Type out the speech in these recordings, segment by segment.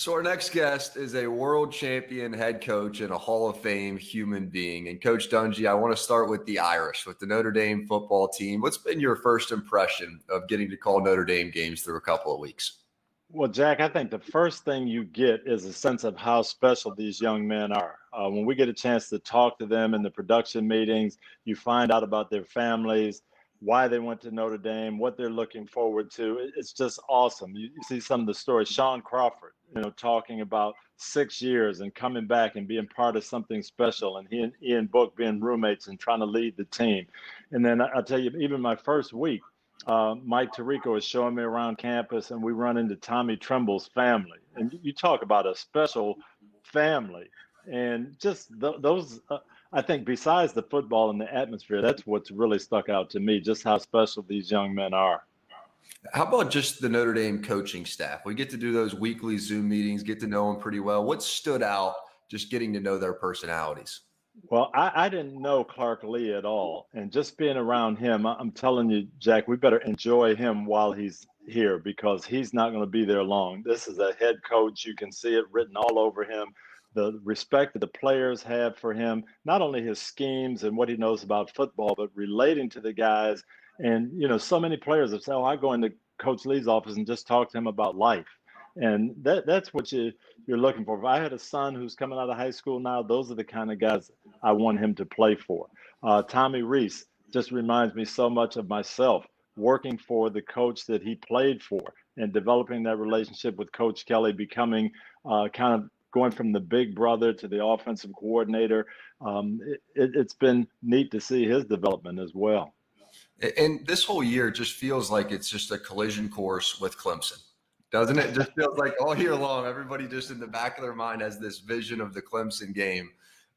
So our next guest is a world champion head coach and a Hall of Fame human being. And Coach Dungy, I want to start with the Irish, with the Notre Dame football team. What's been your first impression of getting to call Notre Dame games through a couple of weeks? Well, Jack, I think the first thing you get is a sense of how special these young men are. When we get a chance to talk to them in the production meetings, you find out about their families, why they went to Notre Dame, what they're looking forward to. It's just awesome. You see some of the stories. Sean Crawford, talking about 6 years and coming back and being part of something special, and he and Ian Book being roommates and trying to lead the team. And then I'll tell you, even my first week, Mike Tirico is showing me around campus, and we run into Tommy Tremble's family. And you talk about a special family. And just those, I think, besides the football and the atmosphere, that's what's really stuck out to me, just how special these young men are. How about just the Notre Dame coaching staff? We get to do those weekly Zoom meetings, get to know them pretty well. What stood out just getting to know their personalities? Well, I didn't know Clark Lee at all. And just being around him, I'm telling you, Jack, we better enjoy him while he's here, because he's not going to be there long. This is a head coach. You can see it written all over him. The respect that the players have for him, not only his schemes and what he knows about football, but relating to the guys. And, so many players have said, I go into Coach Lee's office and just talk to him about life. And that's what you're looking for. If I had a son who's coming out of high school now, those are the kind of guys I want him to play for. Tommy Rees just reminds me so much of myself, working for the coach that he played for and developing that relationship with Coach Kelly, becoming kind of going from the big brother to the offensive coordinator. It's been neat to see his development as well. And this whole year just feels like it's just a collision course with Clemson. Doesn't it? Just feels like all year long, everybody just in the back of their mind has this vision of the Clemson game.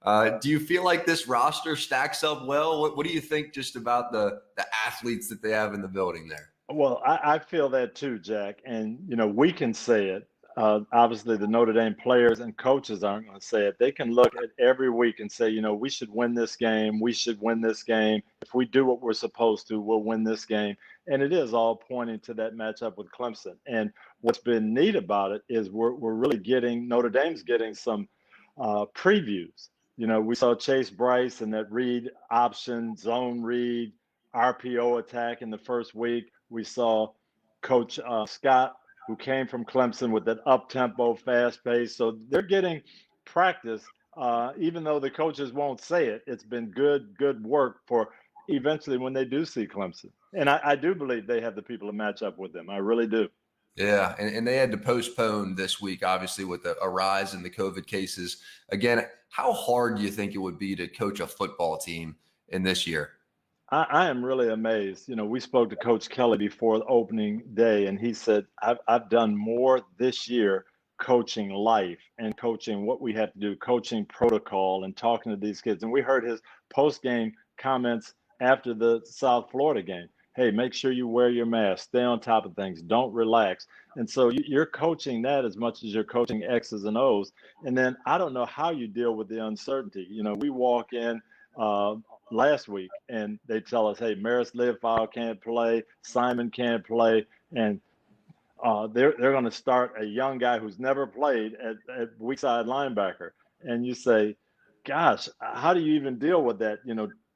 Do you feel like this roster stacks up well? What do you think just about the athletes that they have in the building there? Well, I feel that too, Jack. And, we can say it. Obviously, the Notre Dame players and coaches aren't going to say it. They can look at every week and say, we should win this game. We should win this game. If we do what we're supposed to, we'll win this game. And it is all pointing to that matchup with Clemson. And what's been neat about it is we're really getting, Notre Dame's getting some previews. We saw Chase Bryce and that read option, zone read, RPO attack in the first week. We saw Coach Scott, who came from Clemson, with that up-tempo, fast pace. So they're getting practice, even though the coaches won't say it. It's been good work for eventually when they do see Clemson. And I do believe they have the people to match up with them. I really do. Yeah, and they had to postpone this week, obviously, with a rise in the COVID cases. Again, how hard do you think it would be to coach a football team in this year? I am really amazed. We spoke to Coach Kelly before the opening day, and he said, I've done more this year coaching life and coaching what we have to do, coaching protocol and talking to these kids. And we heard his post-game comments after the South Florida game. Hey, make sure you wear your mask, stay on top of things, don't relax. And so you're coaching that as much as you're coaching X's and O's. And then I don't know how you deal with the uncertainty. We walk in last week and they tell us, hey, Maris Leofau can't play, Simon can't play, and they're going to start a young guy who's never played at weak side linebacker. And you say, gosh, how do you even deal with that,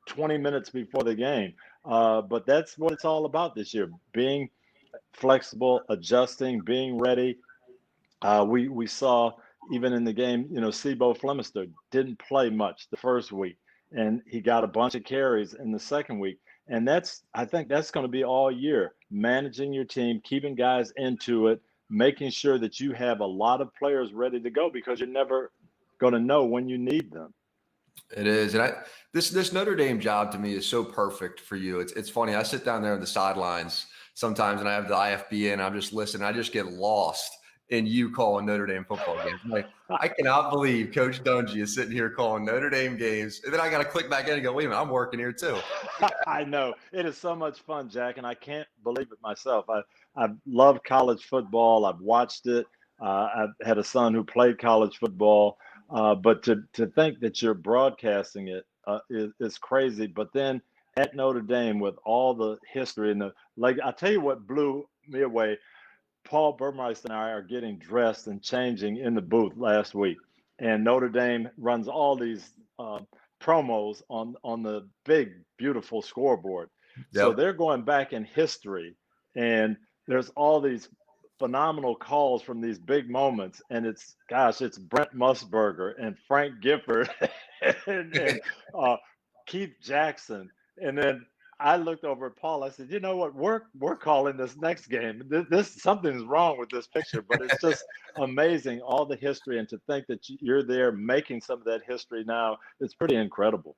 20 minutes before the game? But that's what it's all about this year, being flexible, adjusting, being ready. We saw even in the game, Sebo Flemister didn't play much the first week, and he got a bunch of carries in the second week. And I think that's going to be all year, managing your team, keeping guys into it, making sure that you have a lot of players ready to go, because you're never going to know when you need them. It is. And this Notre Dame job to me is so perfect for you. It's funny. I sit down there on the sidelines sometimes and I have the IFB in, I'm just listening. I just get lost in you calling Notre Dame football games. Like, I cannot believe Coach Dungy is sitting here calling Notre Dame games. And then I got to click back in and go, wait a minute, I'm working here too. I know. It is so much fun, Jack, and I can't believe it myself. I've loved college football. I've watched it. I've had a son who played college football. But to think that you're broadcasting it is crazy. But then at Notre Dame, with all the history and I'll tell you what blew me away. Paul Burmeister and I are getting dressed and changing in the booth last week, and Notre Dame runs all these promos on the big, beautiful scoreboard. So Yep. they're going back in history, and there's all these phenomenal calls from these big moments, and it's Brent Musburger and Frank Gifford and Keith Jackson, and then I looked over at Paul. I said, "You know what? We're calling this next game. This something's wrong with this picture, but it's just amazing all the history, and to think that you're there making some of that history now. It's pretty incredible."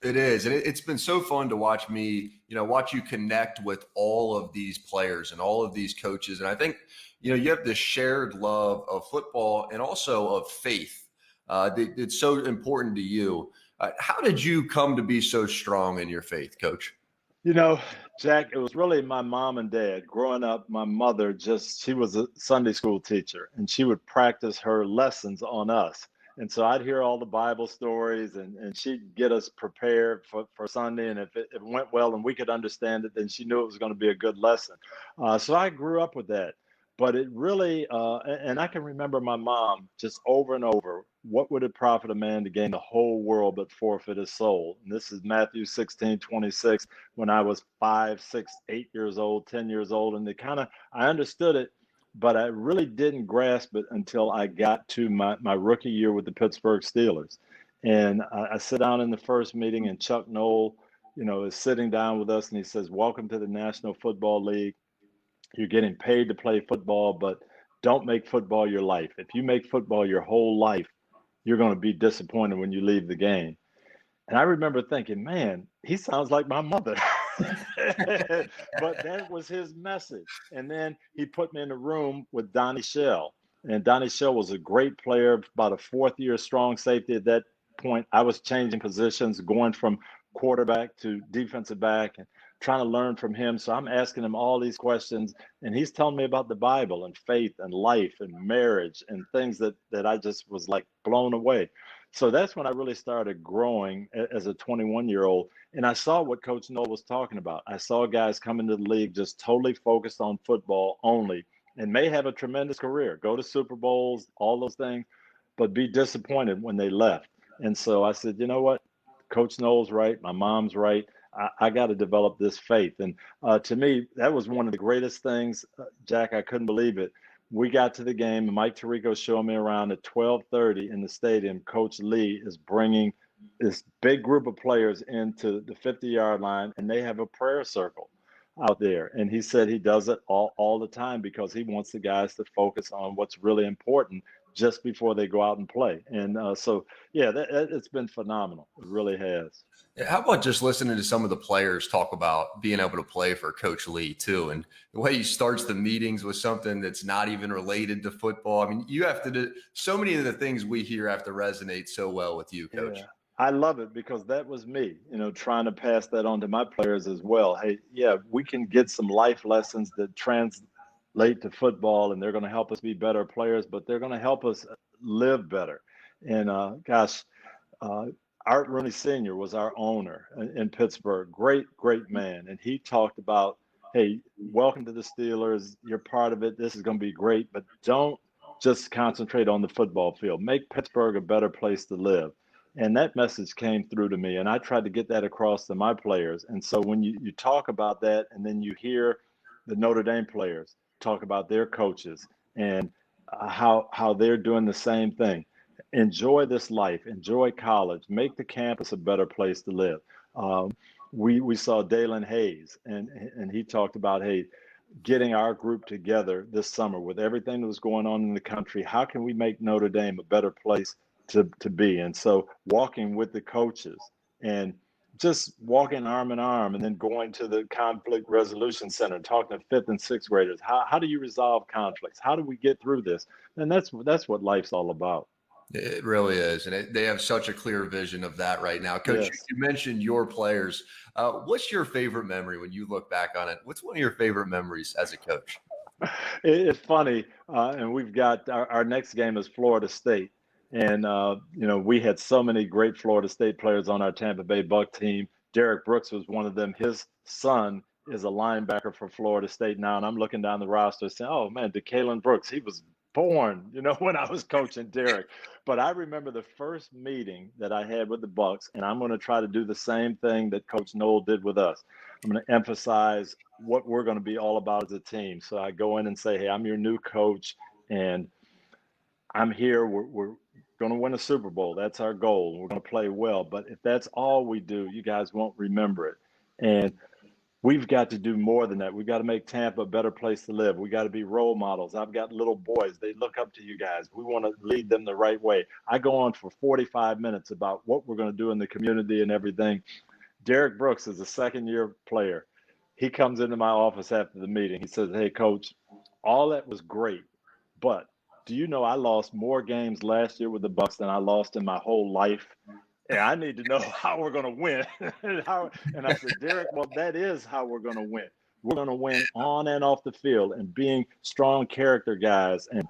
It is. And it's been so fun to watch watch you connect with all of these players and all of these coaches. And I think, you have this shared love of football and also of faith. It's so important to you. How did you come to be so strong in your faith, Coach? You know, Jack, it was really my mom and dad. Growing up, my mother she was a Sunday school teacher, and she would practice her lessons on us. And so I'd hear all the Bible stories, and she'd get us prepared for Sunday. And if it went well and we could understand it, then she knew it was going to be a good lesson. So I grew up with that. But it really, and I can remember my mom just over and over, what would it profit a man to gain the whole world but forfeit his soul? And this is Matthew 16:26, when I was 5, 6, 8 years old, 10 years old. And I understood it, but I really didn't grasp it until I got to my rookie year with the Pittsburgh Steelers. And I sit down in the first meeting, and Chuck Noll, is sitting down with us, and he says, "Welcome to the National Football League. You're getting paid to play football, but don't make football your life. If you make football your whole life, you're going to be disappointed when you leave the game." And I remember thinking, man, he sounds like my mother. But that was his message. And then he put me in a room with Donnie Shell. And Donnie Shell was a great player, about a fourth-year strong safety at that point. I was changing positions, going from quarterback to defensive back, and trying to learn from him. So I'm asking him all these questions, and he's telling me about the Bible and faith and life and marriage and things that I just was like blown away. So that's when I really started growing as a 21-year-old. And I saw what Coach Noll was talking about. I saw guys come into the league just totally focused on football only, and may have a tremendous career, go to Super Bowls, all those things, but be disappointed when they left. And so I said, you know what? Coach Noll's right. My mom's right. I got to develop this faith. And to me, that was one of the greatest things, Jack. I couldn't believe it. We got to the game, and Mike Tirico showed me around at 12:30 in the stadium. Coach Lee is bringing this big group of players into the 50-yard line, and they have a prayer circle out there. And he said he does it all the time because he wants the guys to focus on what's really important just before they go out and play. And yeah, it's been phenomenal. It really has. How about just listening to some of the players talk about being able to play for Coach Lee too, and the way he starts the meetings with something that's not even related to football? I mean, you have to do so many of the things we hear have to resonate so well with you, Coach. Yeah. I love it because that was me, trying to pass that on to my players as well. Hey, yeah, we can get some life lessons that translate to football, and they're going to help us be better players, but they're going to help us live better. And Art Rooney Sr. was our owner in Pittsburgh. Great, great man. And he talked about, hey, welcome to the Steelers. You're part of it. This is going to be great, but don't just concentrate on the football field. Make Pittsburgh a better place to live. And that message came through to me, and I tried to get that across to my players. And so when you talk about that, and then you hear the Notre Dame players talk about their coaches and how they're doing the same thing. Enjoy this life, enjoy college, make the campus a better place to live. We saw Dalen Hayes, and he talked about, hey, getting our group together this summer with everything that was going on in the country. How can we make Notre Dame a better place to be? And so walking with the coaches and just walking arm in arm, and then going to the conflict resolution center and talking to fifth and sixth graders. How do you resolve conflicts? How do we get through this? And that's what life's all about. It really is. And they have such a clear vision of that right now. Coach, Yes. you mentioned your players. What's your favorite memory when you look back on it? What's one of your favorite memories as a coach? It's funny. And we've got our next game is Florida State. And, we had so many great Florida State players on our Tampa Bay Buck team. Derek Brooks was one of them. His son is a linebacker for Florida State now. And I'm looking down the roster saying, oh, man, DeCalon Brooks, he was born, when I was coaching Derek. But I remember the first meeting that I had with the Bucks, and I'm going to try to do the same thing that Coach Noel did with us. I'm going to emphasize what we're going to be all about as a team. So I go in and say, hey, I'm your new coach, and I'm here. We're going to win a Super Bowl. That's our goal. We're going to play well. But if that's all we do, you guys won't remember it. And we've got to do more than that. We've got to make Tampa a better place to live. We got to be role models. I've got little boys. They look up to you guys. We want to lead them the right way. I go on for 45 minutes about what we're going to do in the community and everything. Derek Brooks is a second-year player. He comes into my office after the meeting. He says, hey, Coach, all that was great, but do you know I lost more games last year with the Bucks than I lost in my whole life? And I need to know how we're going to win. And I said, Derek, well, that is how we're going to win. We're going to win on and off the field, and being strong character guys and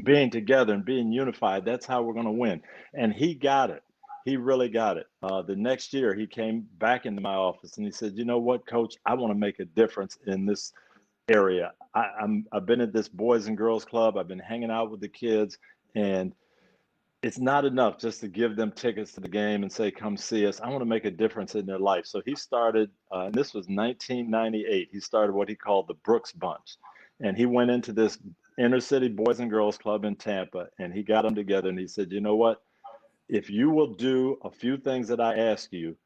being together and being unified. That's how we're going to win. And he got it. He really got it. The next year, he came back into my office and he said, you know what, Coach, I want to make a difference in this area. I've been at this Boys and Girls Club. I've been hanging out with the kids, and it's not enough just to give them tickets to the game and say, come see us. I want to make a difference in their life. So he started, and this was 1998, he started what he called the Brooks Bunch. And he went into this inner city Boys and Girls Club in Tampa, and he got them together and he said, you know what? If you will do a few things that I ask you,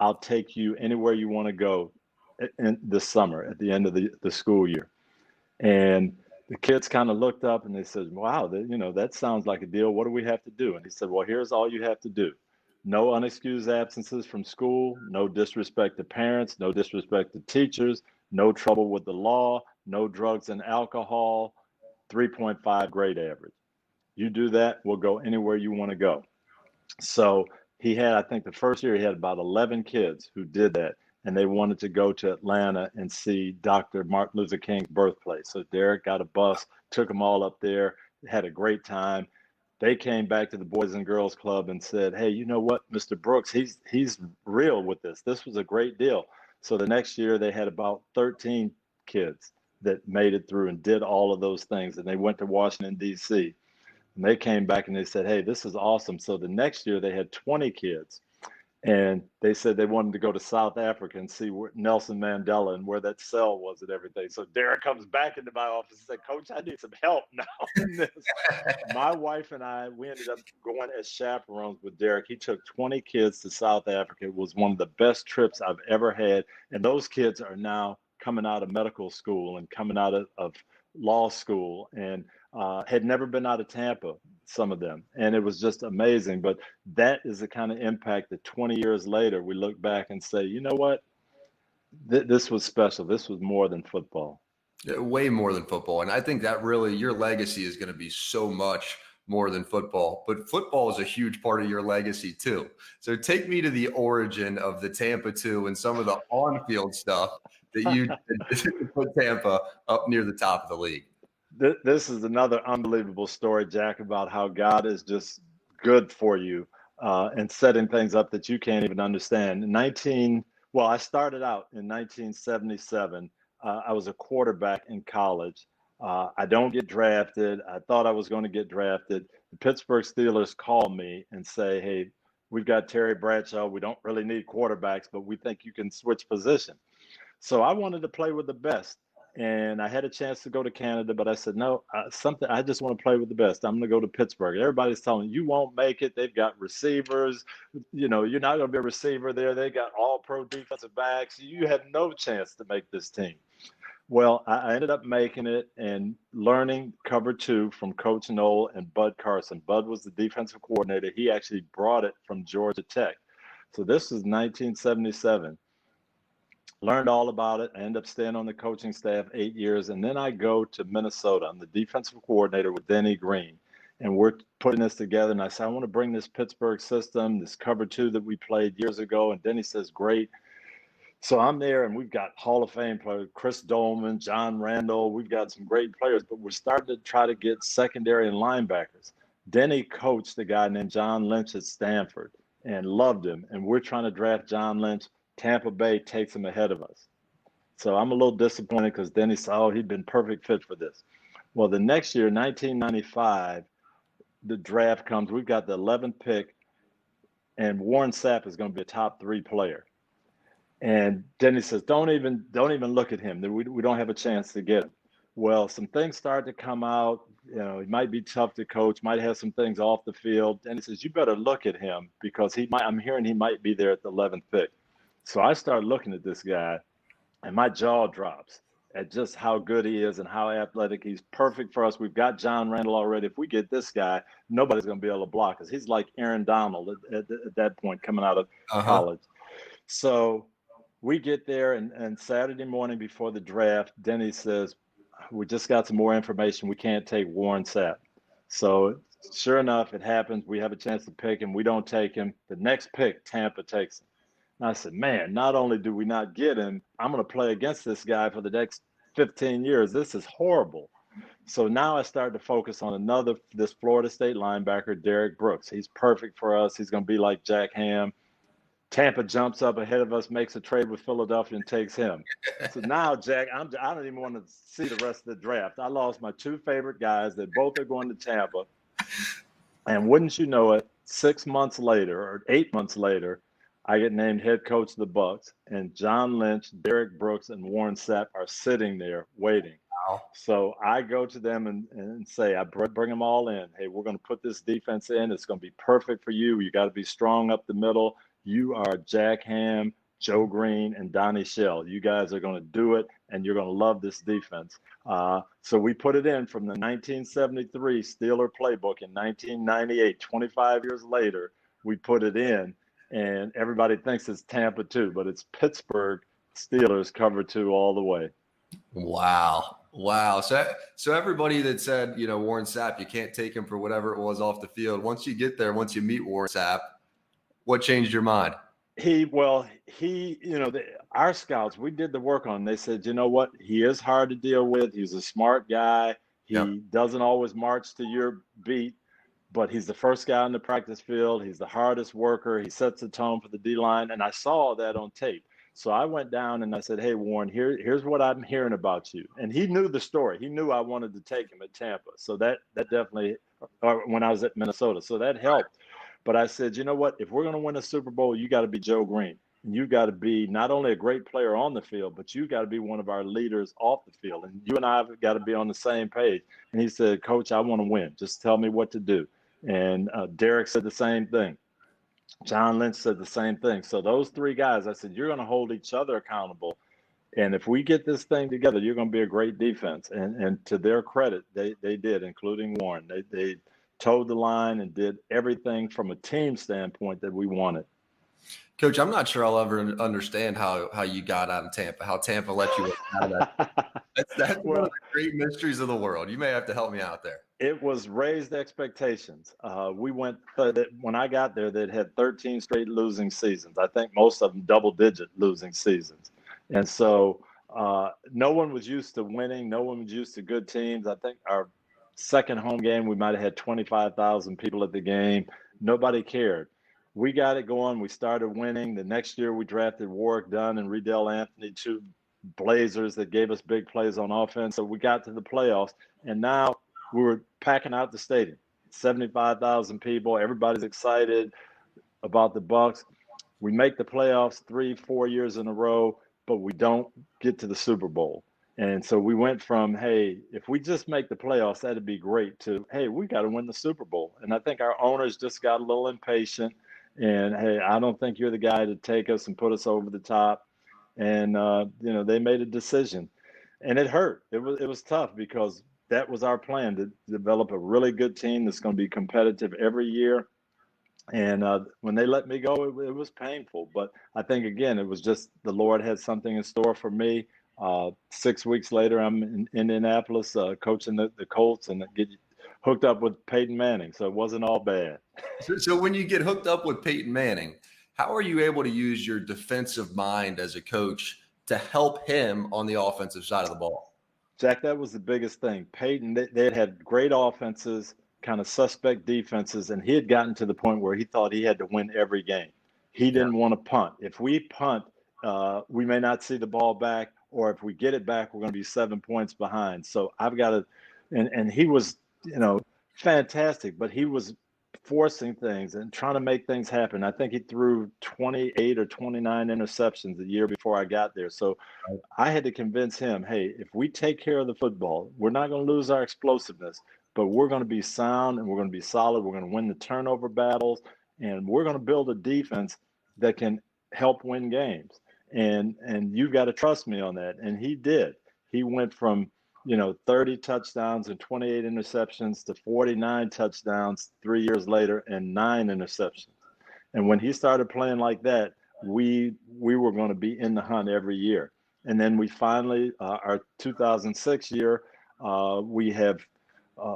I'll take you anywhere you want to go in this summer at the end of the school year. And the kids kind of looked up and they said, wow, that sounds like a deal. What do we have to do? And he said, well, here's all you have to do. No unexcused absences from school, no disrespect to parents, no disrespect to teachers, no trouble with the law, no drugs and alcohol, 3.5 grade average. You do that, we'll go anywhere you want to go. So he had, I think the first year he had about 11 kids who did that. And they wanted to go to Atlanta and see Dr. Martin Luther King's birthplace. So Derek got a bus, took them all up there, had a great time. They came back to the Boys and Girls Club and said, hey, you know what, Mr. Brooks, he's real with this. This was a great deal. So the next year they had about 13 kids that made it through and did all of those things. And they went to Washington, D.C. And they came back and they said, hey, this is awesome. So the next year they had 20 kids. And they said they wanted to go to South Africa and see where Nelson Mandela and where that cell was and everything. So Derek comes back into my office and said, Coach, I need some help now in this. My wife and I, we ended up going as chaperones with Derek. He took 20 kids to South Africa. It was one of the best trips I've ever had. And those kids are now coming out of medical school and coming out of law school and had never been out of Tampa, some of them. And it was just amazing. But that is the kind of impact that 20 years later, we look back and say, you know what? This was special. This was more than football. Yeah, way more than football. And I think that really your legacy is going to be so much more than football. But football is a huge part of your legacy too. So take me to the origin of the Tampa Two and some of the on-field stuff that you did to put Tampa up near the top of the league. This is another unbelievable story, Jack, about how God is just good for you and setting things up that you can't even understand. I started out in 1977. I was a quarterback in college. I don't get drafted. I thought I was going to get drafted. The Pittsburgh Steelers called me and say, hey, we've got Terry Bradshaw. We don't really need quarterbacks, but we think you can switch position. So I wanted to play with the best. And I had a chance to go to Canada, but I said, no, I just want to play with the best. I'm going to go to Pittsburgh. Everybody's telling you won't make it. They've got receivers. You're not going to be a receiver there. They got all pro defensive backs. You have no chance to make this team. Well, I ended up making it and learning cover two from Coach Noel and Bud Carson. Bud was the defensive coordinator. He actually brought it from Georgia Tech. So this was 1977. Learned all about it. I ended up staying on the coaching staff 8 years. And then I go to Minnesota. I'm the defensive coordinator with Denny Green. And we're putting this together. And I said, I want to bring this Pittsburgh system, this cover two that we played years ago. And Denny says, great. So I'm there, and we've got Hall of Fame players, Chris Dolman, John Randall. We've got some great players, but we're starting to try to get secondary and linebackers. Denny coached a guy named John Lynch at Stanford and loved him. And we're trying to draft John Lynch. Tampa Bay takes him ahead of us. So I'm a little disappointed because Denny saw he'd been perfect fit for this. Well, the next year, 1995, the draft comes. We've got the 11th pick, and Warren Sapp is going to be a top 3 player. And Denny says, don't even look at him. We don't have a chance to get him. Well, some things start to come out. You know, he might be tough to coach, might have some things off the field. And he says, you better look at him because I'm hearing he might be there at the 11th pick. So I start looking at this guy, and my jaw drops at just how good he is and how athletic. He's perfect for us. We've got John Randall already. If we get this guy, nobody's going to be able to block us. He's like Aaron Donald at that point coming out of college. So we get there, and Saturday morning before the draft, Denny says, we just got some more information. We can't take Warren Sapp. So sure enough, it happens. We have a chance to pick him. We don't take him. The next pick, Tampa takes him. And I said, man, not only do we not get him, I'm going to play against this guy for the next 15 years. This is horrible. So now I start to focus on this Florida State linebacker, Derek Brooks. He's perfect for us. He's going to be like Jack Ham. Tampa jumps up ahead of us, makes a trade with Philadelphia, and takes him. So now, Jack, I don't even want to see the rest of the draft. I lost my 2 favorite guys. They both are going to Tampa. And wouldn't you know it, 6 months later or 8 months later, I get named head coach of the Bucs, and John Lynch, Derek Brooks, and Warren Sapp are sitting there waiting. Wow. So I go to them and say, I bring them all in. Hey, we're going to put this defense in. It's going to be perfect for you. You got to be strong up the middle. You are Jack Ham, Joe Green, and Donnie Shell. You guys are going to do it, and you're going to love this defense. So we put it in from the 1973 Steeler playbook in 1998. 25 years later, we put it in, and everybody thinks it's Tampa Two, but it's Pittsburgh Steelers cover 2 all the way. Wow. So everybody that said, Warren Sapp, you can't take him for whatever it was off the field. Once you get there, once you meet Warren Sapp, what changed your mind? Our scouts, we did the work on him. They said, you know what? He is hard to deal with. He's a smart guy. He doesn't always march to your beat, but he's the first guy on the practice field. He's the hardest worker. He sets the tone for the D-line. And I saw that on tape. So I went down and I said, hey, Warren, here's what I'm hearing about you. And he knew the story. He knew I wanted to take him at Tampa. So that definitely, when I was at Minnesota. So that helped. But I said, you know what? If we're going to win a Super Bowl, you got to be Joe Green. And you got to be not only a great player on the field, but you got to be one of our leaders off the field. And you and I have got to be on the same page. And he said, Coach, I want to win. Just tell me what to do. And Derek said the same thing. John Lynch said the same thing. So those 3 guys, I said, you're going to hold each other accountable. And if we get this thing together, you're going to be a great defense. And to their credit, they did, including Warren. They towed the line and did everything from a team standpoint that we wanted. Coach, I'm not sure I'll ever understand how you got out of Tampa, how Tampa let you out of that. That's one of the great mysteries of the world. You may have to help me out there. It was raised expectations. We went when I got there, they'd had 13 straight losing seasons. I think most of them double-digit losing seasons. And so no one was used to winning. No one was used to good teams. I think our second home game, we might have had 25,000 people at the game. Nobody cared. We got it going. We started winning. The next year, we drafted Warwick Dunn and Riddell Anthony, 2 Blazers that gave us big plays on offense. So we got to the playoffs, and now we were packing out the stadium. 75,000 people. Everybody's excited about the Bucs. We make the playoffs 3-4 years in a row, but we don't get to the Super Bowl. And so we went from, hey, if we just make the playoffs, that'd be great, to, hey, we got to win the Super Bowl. And I think our owners just got a little impatient. And, hey, I don't think you're the guy to take us and put us over the top. And, they made a decision. And it hurt. It was tough because that was our plan, to develop a really good team that's going to be competitive every year. And when they let me go, it was painful. But I think, again, it was just the Lord had something in store for me. 6 weeks later, I'm in Indianapolis coaching the Colts and get hooked up with Peyton Manning. So it wasn't all bad. So when you get hooked up with Peyton Manning, how are you able to use your defensive mind as a coach to help him on the offensive side of the ball? Jack, that was the biggest thing. Peyton, they had great offenses, kind of suspect defenses, and he had gotten to the point where he thought he had to win every game. He didn't want to punt. If we punt, we may not see the ball back, or if we get it back, we're going to be 7 points behind. So I've got to, and he was, fantastic, but he was forcing things and trying to make things happen. I think he threw 28 or 29 interceptions the year before I got there. So I had to convince him, hey, if we take care of the football, we're not going to lose our explosiveness, but we're going to be sound and we're going to be solid. We're going to win the turnover battles, and we're going to build a defense that can help win games. And you've got to trust me on that. And he did. He went from 30 touchdowns and 28 interceptions to 49 touchdowns 3 years later and 9 interceptions. And when he started playing like that, we were going to be in the hunt every year. And then we finally, our 2006 year, we have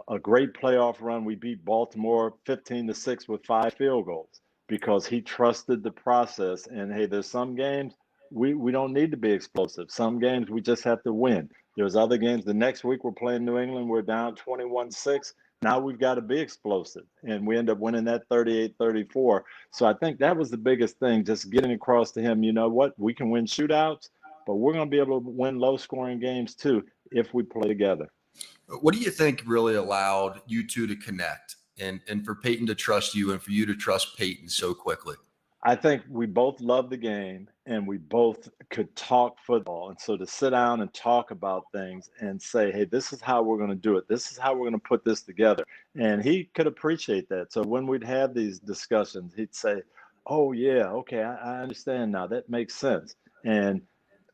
a great playoff run. We beat Baltimore 15-6 with 5 field goals because he trusted the process. And hey, there's some games we don't need to be explosive. Some games we just have to win. There's other games. The next week we're playing New England. We're down 21-6. Now we've got to be explosive. And we end up winning that 38-34. So I think that was the biggest thing, just getting across to him, you know what, we can win shootouts, but we're going to be able to win low-scoring games too if we play together. What do you think really allowed you two to connect and for Peyton to trust you and for you to trust Peyton so quickly? I think we both loved the game and we both could talk football. And so to sit down and talk about things and say, hey, this is how we're going to do it. This is how we're going to put this together. And he could appreciate that. So when we'd have these discussions, he'd say, oh, yeah, okay, I understand now. That makes sense. And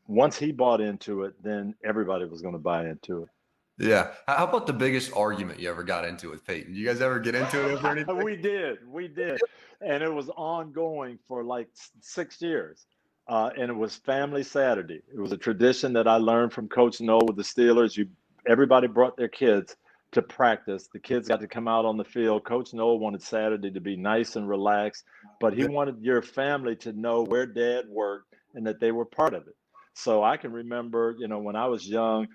once he bought into it, then everybody was going to buy into it. Yeah. How about the biggest argument you ever got into with Peyton? You guys ever get into it over anything? We did. And it was ongoing for like 6 years. And it was Family Saturday. It was a tradition that I learned from Coach Noel with the Steelers. Everybody brought their kids to practice. The kids got to come out on the field. Coach Noel wanted Saturday to be nice and relaxed, but he wanted your family to know where Dad worked and that they were part of it. So I can remember, when I was young,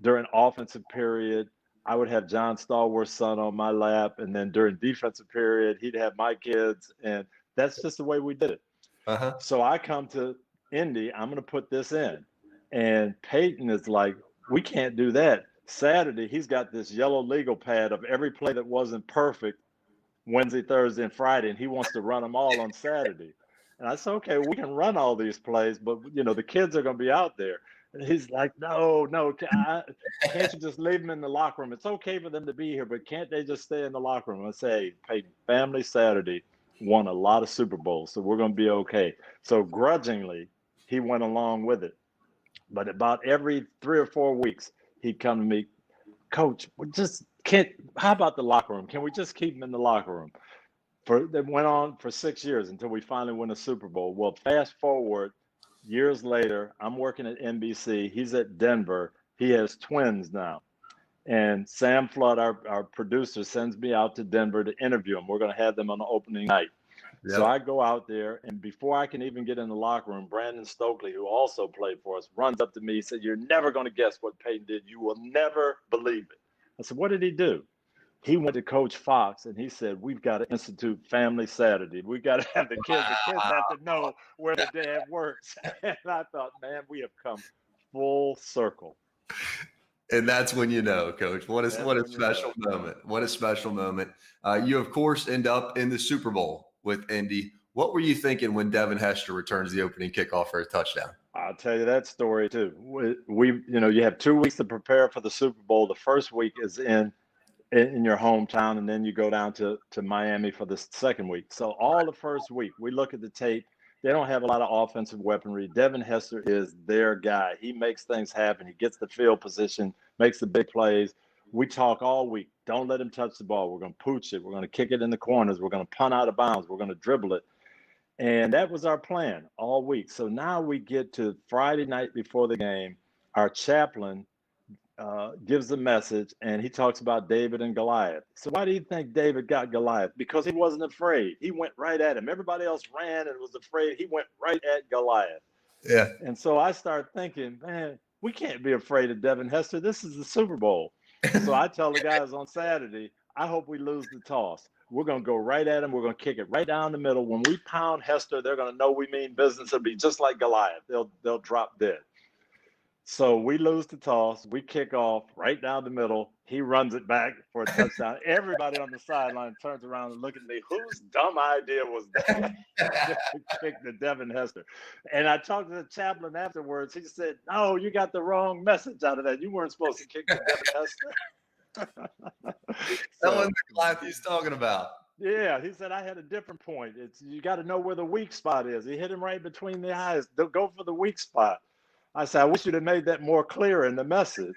during offensive period, I would have John Stallworth's son on my lap. And then during defensive period, he'd have my kids. And that's just the way we did it. Uh-huh. So I come to Indy, I'm going to put this in. And Peyton is like, we can't do that. Saturday, he's got this yellow legal pad of every play that wasn't perfect Wednesday, Thursday, and Friday. And he wants to run them all on Saturday. And I said, okay, we can run all these plays, but, the kids are going to be out there. And he's like, no, can't you just leave them in the locker room? It's okay for them to be here, but can't they just stay in the locker room? I say, Peyton, Family Saturday won a lot of Super Bowls, so we're going to be okay. So grudgingly, he went along with it. But about every 3 or 4 weeks, he'd come to me, Coach, how about the locker room? Can we just keep him in the locker room? That went on for 6 years until we finally win a Super Bowl. Well, fast forward, years later, I'm working at NBC. He's at Denver. He has twins now. And Sam Flood, our producer, sends me out to Denver to interview him. We're going to have them on the opening night. Yep. So I go out there, and before I can even get in the locker room, Brandon Stokely, who also played for us, runs up to me and said, you're never going to guess what Peyton did. You will never believe it. I said, what did he do? He went to Coach Fox and he said, we've got to institute Family Saturday. We've got to have the kids. The kids have to know where the dad works. And I thought, man, we have come full circle. And that's when you know, Coach. What a special moment. What a special moment. You, of course, end up in the Super Bowl with Indy. What were you thinking when Devin Hester returns the opening kickoff for a touchdown? I'll tell you that story, too. You have 2 weeks to prepare for the Super Bowl. The first week is in your hometown, and then you go down to Miami for the second week. So all the first week, we look at the tape. They don't have a lot of offensive weaponry. Devin Hester is their guy. He makes things happen. He gets the field position, makes the big plays. We talk all week. Don't let him touch the ball. We're going to pooch it. We're going to kick it in the corners. We're going to punt out of bounds. We're going to dribble it. And that was our plan all week. So now we get to Friday night before the game. Our chaplain gives the message, and he talks about David and Goliath. So why do you think David got Goliath? Because he wasn't afraid. He went right at him. Everybody else ran and was afraid. He went right at Goliath. Yeah. And so I started thinking, man, we can't be afraid of Devin Hester. This is the Super Bowl. So I tell the guys on Saturday, I hope we lose the toss. We're going to go right at him. We're going to kick it right down the middle. When we pound Hester, they're going to know we mean business. It'll be just like Goliath. They'll drop dead. So we lose the toss. We kick off right down the middle. He runs it back for a touchdown. Everybody on the sideline turns around and look at me. Whose dumb idea was that to kick the Devin Hester? And I talked to the chaplain afterwards. He said, "No, you got the wrong message out of that. You weren't supposed to kick the Devin Hester." That wasn't the class he's talking about. Yeah, he said I had a different point. It's you got to know where the weak spot is. He hit him right between the eyes. Don't go for the weak spot. I said, I wish you'd have made that more clear in the message.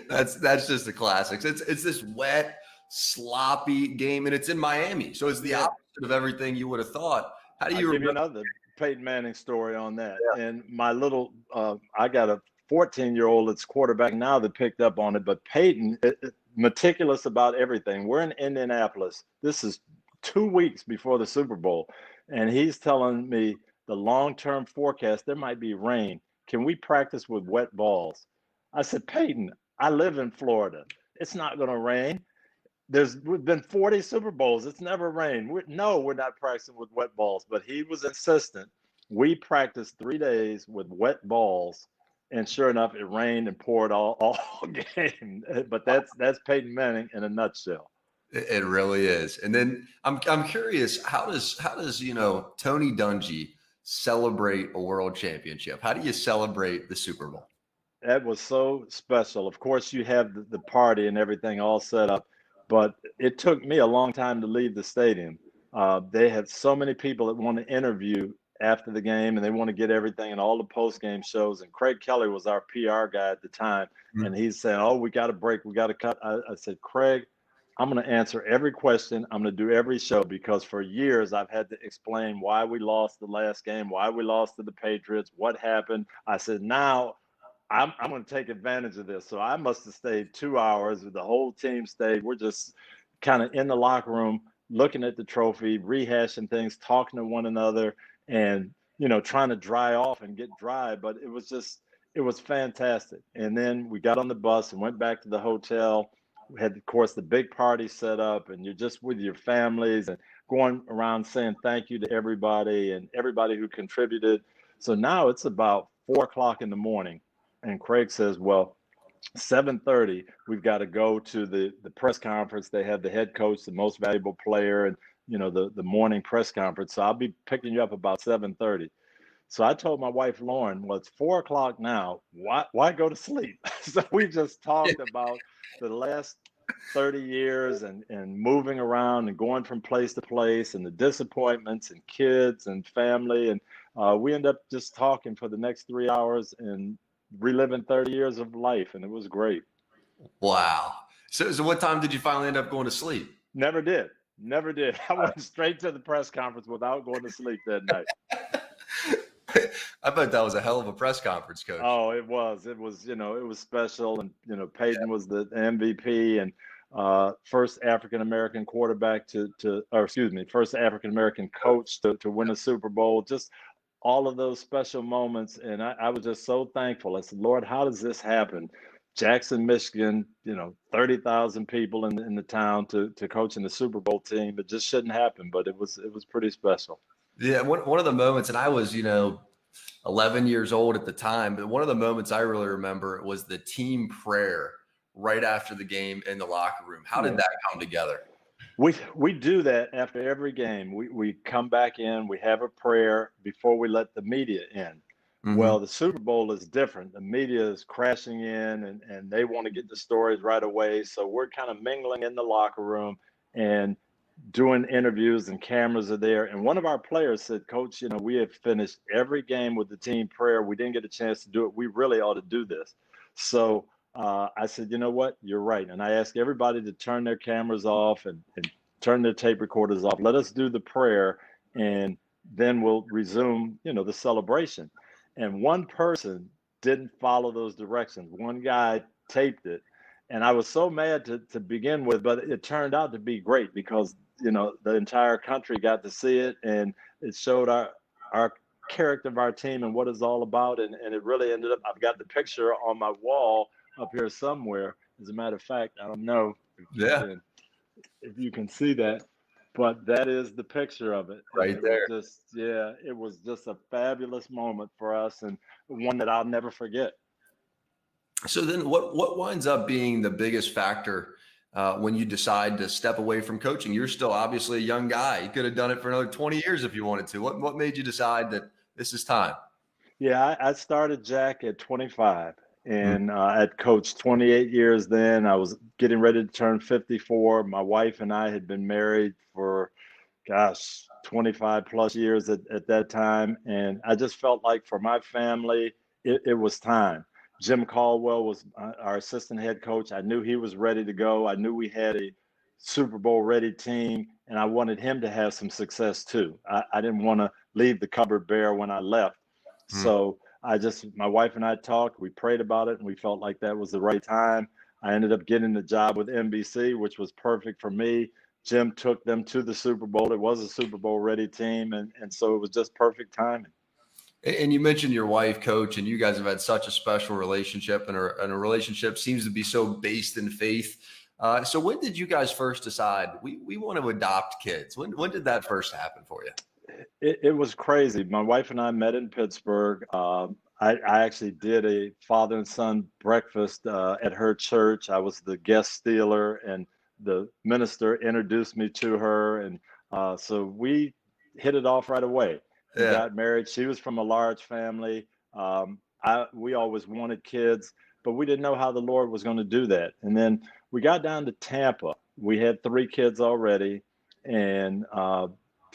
That's just the classics. It's this wet, sloppy game, and it's in Miami, so it's the opposite of everything you would have thought. How do you I'll give you another Peyton Manning story on that? Yeah. And my little, I got a 14-year-old that's quarterback now that picked up on it, but Peyton, meticulous about everything. We're in Indianapolis. This is 2 weeks before the Super Bowl, and he's telling me the long-term forecast, there might be rain. Can we practice with wet balls? I said, Peyton, I live in Florida. It's not going to rain. We've been 40 Super Bowls. It's never rained. We're not practicing with wet balls. But he was insistent. We practiced 3 days with wet balls, and sure enough, it rained and poured all game. But that's Peyton Manning in a nutshell. It really is. And then I'm curious, how does Tony Dungy celebrate a world championship? How do you celebrate the Super Bowl? That was so special. Of course, you have the party and everything all set up, but it took me a long time to leave the stadium. They had so many people that want to interview after the game, and they want to get everything and all the post-game shows. And Craig Kelly was our PR guy at the time, and he's saying, "Oh, we got to break, we got to cut." I said, "Craig, I'm going to answer every question. I'm going to do every show because for years I've had to explain why we lost the last game, why we lost to the Patriots, what happened." I said, "Now I'm going to take advantage of this." So I must have stayed 2 hours. The whole team stayed. We're just kind of in the locker room, looking at the trophy, rehashing things, talking to one another, and trying to dry off and get dry. But it was fantastic. And then we got on the bus and went back to the hotel. We had, of course, the big party set up, and you're just with your families and going around saying thank you to everybody and everybody who contributed. So now it's about 4:00 in the morning, and Craig says, "Well, 7:30, we've got to go to the press conference. They have the head coach, the most valuable player, and the morning press conference. So I'll be picking you up about 7:30." So I told my wife, Lauren, "Well, it's 4:00 now. Why go to sleep?" So we just talked about the last 30 years and moving around and going from place to place and the disappointments and kids and family. And we ended up just talking for the next 3 hours and reliving 30 years of life. And it was great. Wow. So what time did you finally end up going to sleep? Never did. I went straight to the press conference without going to sleep that night. I bet that was a hell of a press conference, Coach. Oh, it was. It was special. And, Peyton was the MVP and first African-American quarterback first African-American coach to win a Super Bowl. Just all of those special moments. And I was just so thankful. I said, Lord, how does this happen? Jackson, Michigan, 30,000 people in the town to coach in the Super Bowl team. It just shouldn't happen, but it was pretty special. Yeah, one of the moments, and I was, 11 years old at the time, but one of the moments I really remember was the team prayer right after the game in the locker room. How did that come together? We do that after every game. We come back in, we have a prayer before we let the media in. Mm-hmm. Well, the Super Bowl is different. The media is crashing in and they want to get the stories right away. So we're kind of mingling in the locker room and doing interviews, and cameras are there. And one of our players said, "Coach, we have finished every game with the team prayer. We didn't get a chance to do it. We really ought to do this." So I said, "You know what? You're right." And I asked everybody to turn their cameras off and turn their tape recorders off. Let us do the prayer, and then we'll resume, the celebration. And one person didn't follow those directions. One guy taped it. And I was so mad to begin with, but it turned out to be great because, the entire country got to see it, and it showed our character of our team and what it's all about. And it really ended up, I've got the picture on my wall up here somewhere. As a matter of fact, I don't know if you can see that. but that is the picture of it. And Right it was there. just, yeah, it was just a fabulous moment for us, and one that I'll never forget. So then what winds up being the biggest factor when you decide to step away from coaching? You're still obviously a young guy. You could have done it for another 20 years if you wanted to. What made you decide that this is time? Yeah, I started Jac at 25, Mm. and I'd coached 28 years then. I was getting ready to turn 54. My wife and I had been married for, gosh, 25 plus years at that time. And I just felt like for my family, it was time. Jim Caldwell was our assistant head coach. I knew he was ready to go. I knew we had a Super Bowl ready team, and I wanted him to have some success too. I didn't want to leave the cupboard bare when I left. Mm. So my wife and I talked, we prayed about it, and we felt like that was the right time. I ended up getting the job with NBC, which was perfect for me. Jim took them to the Super Bowl. It was a Super Bowl ready team. And so it was just perfect timing. And you mentioned your wife, Coach, and you guys have had such a special relationship, and a relationship seems to be so based in faith. So when did you guys first decide we want to adopt kids? When did that first happen for you? It was crazy. My wife and I met in Pittsburgh. I actually did a father and son breakfast at her church. I was the guest stealer, and the minister introduced me to her. And so we hit it off right away. We Yeah. got married. She was from a large family. We always wanted kids, but we didn't know how the Lord was going to do that. And then we got down to Tampa. We had 3 kids already, and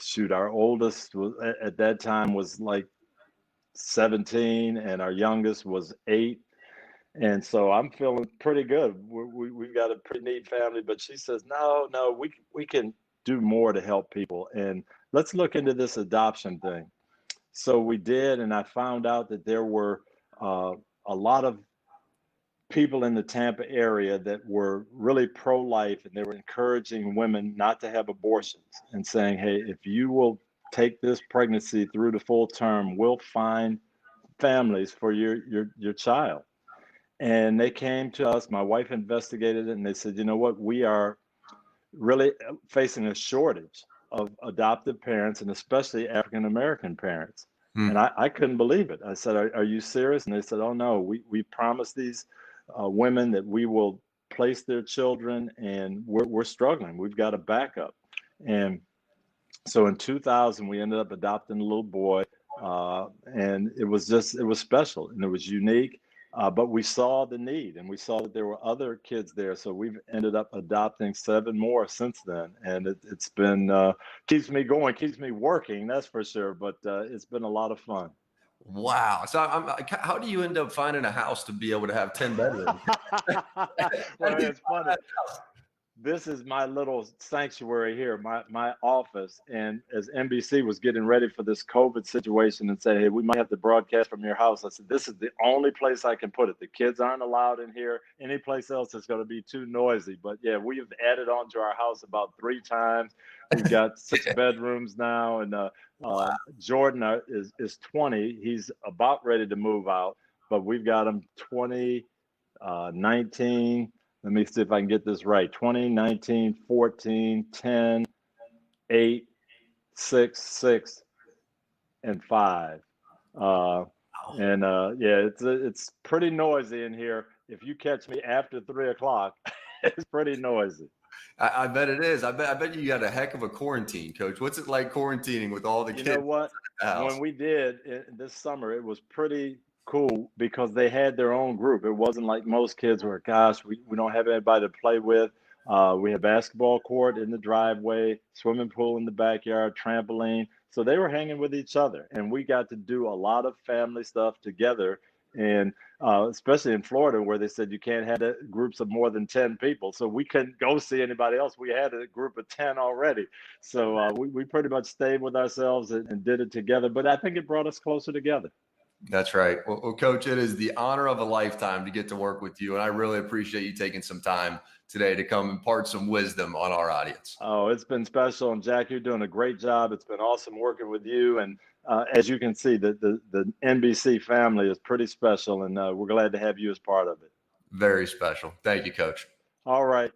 shoot, our oldest was at that time was like 17, and our youngest was 8. And so I'm feeling pretty good. We've got a pretty neat family. But she says, no, we can do more to help people, and let's look into this adoption thing. So we did, and I found out that there were a lot of people in the Tampa area that were really pro-life, and they were encouraging women not to have abortions and saying, hey, if you will take this pregnancy through the full term, we'll find families for your child. And they came to us. My wife investigated it, and they said, you know what, we are really facing a shortage of adoptive parents, and especially African American parents. Hmm. And I couldn't believe it. I said, are you serious? And they said, oh no, we promised these women that we will place their children, and we're struggling. We've got a backup. And so in 2000, we ended up adopting a little boy, and it was special, and it was unique. But we saw the need, and we saw that there were other kids there. So we've ended up adopting 7 more since then. And it's been, keeps me going, keeps me working, that's for sure. But it's been a lot of fun. Wow. So how do you end up finding a house to be able to have 10 bedrooms? How Well, do you it's funny. find that house? This is my little sanctuary here, my office. And as NBC was getting ready for this COVID situation and said, hey, we might have to broadcast from your house, I said, this is the only place I can put it. The kids aren't allowed in here. Any place else is going to be too noisy. But yeah, we have added on to our house about 3 times. We've got 6 bedrooms now. And Jordan is 20. He's about ready to move out, but we've got him 20, 19. Let me see if I can get this right. 20, 19, 14, 10, 8, 6, 6, and 5. Yeah, it's pretty noisy in here. If you catch me after 3 o'clock, it's pretty noisy. I bet it is. I bet you got a heck of a quarantine, Coach. What's it like quarantining with all the You kids know in what? the house? When we did this summer, it was pretty cool because they had their own group. It wasn't like most kids were, gosh, we don't have anybody to play with. We had basketball court in the driveway, swimming pool in the backyard, trampoline. So they were hanging with each other, and we got to do a lot of family stuff together. And especially in Florida, where they said you can't have groups of more than 10 people. So we couldn't go see anybody else. We had a group of 10 already. So we pretty much stayed with ourselves and did it together. But I think it brought us closer together. That's right. Well, Coach, it is the honor of a lifetime to get to work with you. And I really appreciate you taking some time today to come impart some wisdom on our audience. Oh, it's been special. And Jac, you're doing a great job. It's been awesome working with you. And as you can see, the NBC family is pretty special. And we're glad to have you as part of it. Very special. Thank you, Coach. All right.